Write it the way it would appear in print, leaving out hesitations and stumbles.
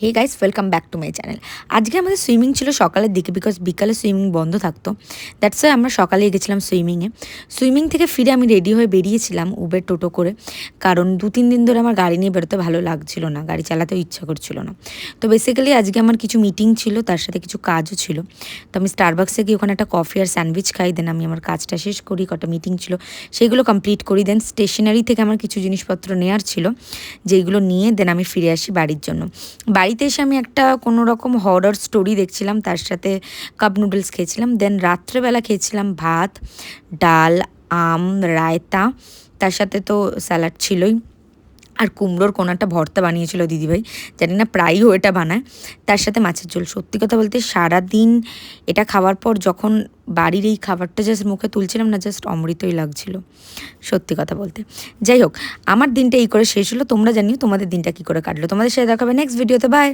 Hey guys, welcome back to my channel. আজকে আমাদের swimming ছিল সকালের দিকে, বিকজ বিকালে সুইমিং বন্ধ থাকতো। দ্যাটস ওয়াই আমরা সকালে গেছিলাম সুইমিংয়ে। সুইমিং থেকে ফিরে আমি রেডি হয়ে বেরিয়েছিলাম উবের টোটো করে, কারণ 2-3 দিন ধরে আমার গাড়ি নিয়ে বেরোতে ভালো লাগছিল না, গাড়ি চালাতেও ইচ্ছা করছিল না। তো বেসিক্যালি আজকে আমার কিছু মিটিং ছিল, তার সাথে কিছু কাজও ছিল। তো আমি স্টারবাক্সে গিয়ে ওখানে একটা কফি আর স্যান্ডউইচ খাই, দেন আমি আমার কাজটা শেষ করি, কটা মিটিং ছিল সেইগুলো কমপ্লিট করি। দেন স্টেশনারি থেকে আমার কিছু জিনিসপত্র নেওয়ার ছিল, যেইগুলো নিয়ে দেন আমি ফিরে আসি বাড়ির জন্য। বাড়িতে এসে আমি একটা কোনো রকম হরর স্টোরি দেখছিলাম, তার সাথে কাপ নুডলস খেয়েছিলাম। দেন রাত্রেবেলা খেয়েছিলাম ভাত, ডাল, আম, রায়তা, তার সাথে তো স্যালাড ছিলই, আর কুমড়োর কোনো একটা ভর্তা বানিয়েছিল দিদিভাই, জানি না প্রায়ই ও এটা বানায়, তার সাথে মাছের ঝোল। সত্যি কথা বলতে সারাদিন এটা খাওয়ার পর যখন বাড়ির এই খাবারটা জাস্ট মুখে তুলছিলাম না, জাস্ট অমৃতই লাগছিল সত্যি কথা বলতে। যাই হোক, আমার দিনটা এই করে শেষ হলো। তোমরা জানিও তোমাদের দিনটা কী করে কাটলো। তোমাদের সাথে দেখা হবে নেক্সট ভিডিওতে। বাই।